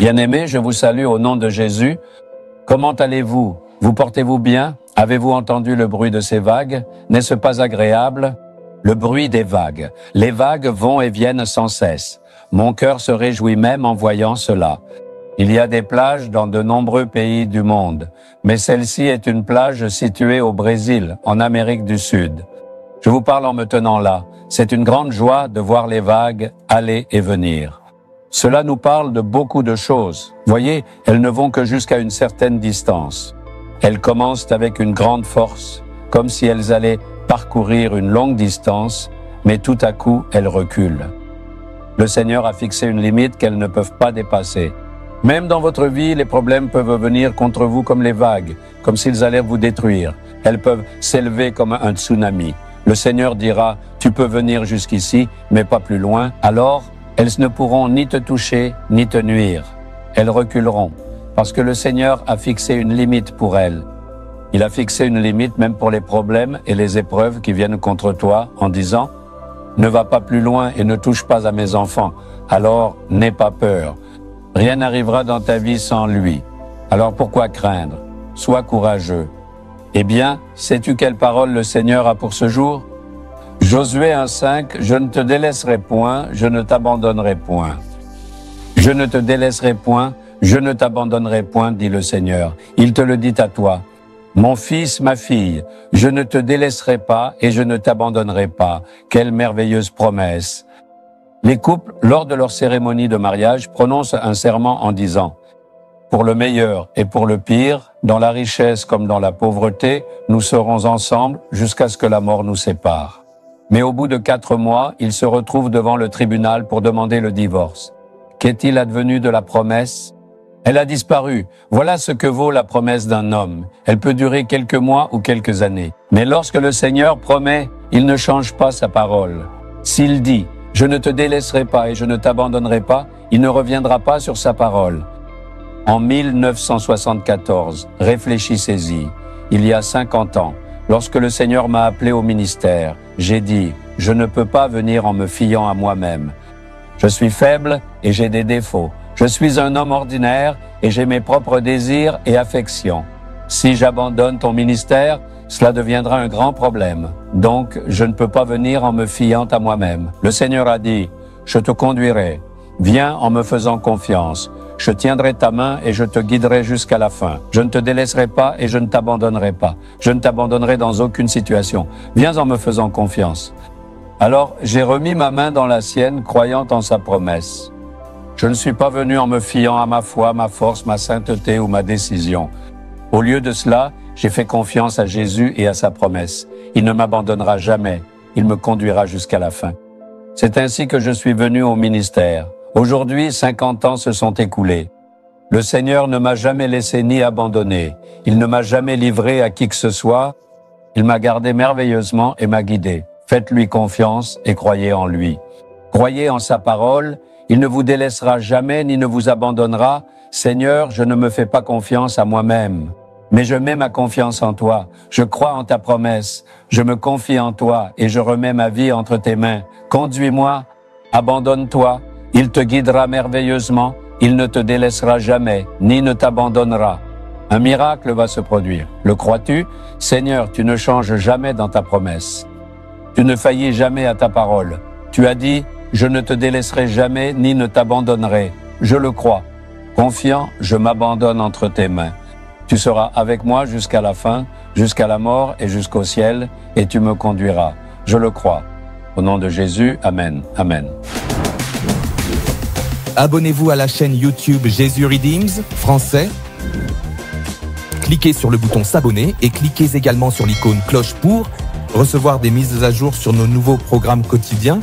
Bien-aimés, je vous salue au nom de Jésus. Comment allez-vous? Vous portez-vous bien? Avez-vous entendu le bruit de ces vagues? N'est-ce pas agréable? Le bruit des vagues. Les vagues vont et viennent sans cesse. Mon cœur se réjouit même en voyant cela. Il y a des plages dans de nombreux pays du monde, mais celle-ci est une plage située au Brésil, en Amérique du Sud. Je vous parle en me tenant là. C'est une grande joie de voir les vagues aller et venir. Cela nous parle de beaucoup de choses. Voyez, elles ne vont que jusqu'à une certaine distance. Elles commencent avec une grande force, comme si elles allaient parcourir une longue distance, mais tout à coup, elles reculent. Le Seigneur a fixé une limite qu'elles ne peuvent pas dépasser. Même dans votre vie, les problèmes peuvent venir contre vous comme les vagues, comme s'ils allaient vous détruire. Elles peuvent s'élever comme un tsunami. Le Seigneur dira, tu peux venir jusqu'ici, mais pas plus loin. Alors, elles ne pourront ni te toucher, ni te nuire. Elles reculeront, parce que le Seigneur a fixé une limite pour elles. Il a fixé une limite même pour les problèmes et les épreuves qui viennent contre toi en disant, ne va pas plus loin et ne touche pas à mes enfants. Alors, n'aie pas peur. Rien n'arrivera dans ta vie sans lui. Alors pourquoi craindre? Sois courageux. Eh bien, sais-tu quelle parole le Seigneur a pour ce jour? Josué 1,5, je ne te délaisserai point, je ne t'abandonnerai point. Je ne te délaisserai point, je ne t'abandonnerai point, dit le Seigneur. Il te le dit à toi. Mon fils, ma fille, je ne te délaisserai pas et je ne t'abandonnerai pas. Quelle merveilleuse promesse! Les couples, lors de leur cérémonie de mariage, prononcent un serment en disant « Pour le meilleur et pour le pire, dans la richesse comme dans la pauvreté, nous serons ensemble jusqu'à ce que la mort nous sépare. » Mais au bout de 4 mois, ils se retrouvent devant le tribunal pour demander le divorce. Qu'est-il advenu de la promesse? Elle a disparu. Voilà ce que vaut la promesse d'un homme. Elle peut durer quelques mois ou quelques années. Mais lorsque le Seigneur promet, il ne change pas sa parole. S'il dit « Je ne te délaisserai pas et je ne t'abandonnerai pas », il ne reviendra pas sur sa parole. En 1974, réfléchissez-y, il y a 50 ans, lorsque le Seigneur m'a appelé au ministère, j'ai dit « Je ne peux pas venir en me fiant à moi-même. Je suis faible et j'ai des défauts. Je suis un homme ordinaire et j'ai mes propres désirs et affections. Si j'abandonne ton ministère, cela deviendra un grand problème. Donc, je ne peux pas venir en me fiant à moi-même. » Le Seigneur a dit « Je te conduirai. Viens en me faisant confiance. Je tiendrai ta main et je te guiderai jusqu'à la fin. Je ne te délaisserai pas et je ne t'abandonnerai pas. Je ne t'abandonnerai dans aucune situation. Viens en me faisant confiance. » Alors, j'ai remis ma main dans la sienne, croyant en sa promesse. Je ne suis pas venu en me fiant à ma foi, ma force, ma sainteté ou ma décision. Au lieu de cela, j'ai fait confiance à Jésus et à sa promesse. Il ne m'abandonnera jamais. Il me conduira jusqu'à la fin. C'est ainsi que je suis venu au ministère. Aujourd'hui, 50 ans se sont écoulés. Le Seigneur ne m'a jamais laissé ni abandonné. Il ne m'a jamais livré à qui que ce soit. Il m'a gardé merveilleusement et m'a guidé. Faites-lui confiance et croyez en lui. Croyez en sa parole. Il ne vous délaissera jamais ni ne vous abandonnera. Seigneur, je ne me fais pas confiance à moi-même, mais je mets ma confiance en toi. Je crois en ta promesse. Je me confie en toi et je remets ma vie entre tes mains. Conduis-moi, abandonne-toi. Il te guidera merveilleusement. Il ne te délaissera jamais, ni ne t'abandonnera. Un miracle va se produire. Le crois-tu? Seigneur, tu ne changes jamais dans ta promesse. Tu ne faillis jamais à ta parole. Tu as dit, je ne te délaisserai jamais, ni ne t'abandonnerai. Je le crois. Confiant, je m'abandonne entre tes mains. Tu seras avec moi jusqu'à la fin, jusqu'à la mort et jusqu'au ciel, et tu me conduiras. Je le crois. Au nom de Jésus, Amen. Amen. Abonnez-vous à la chaîne YouTube Jésus Redeems français. Cliquez sur le bouton s'abonner et cliquez également sur l'icône cloche pour recevoir des mises à jour sur nos nouveaux programmes quotidiens.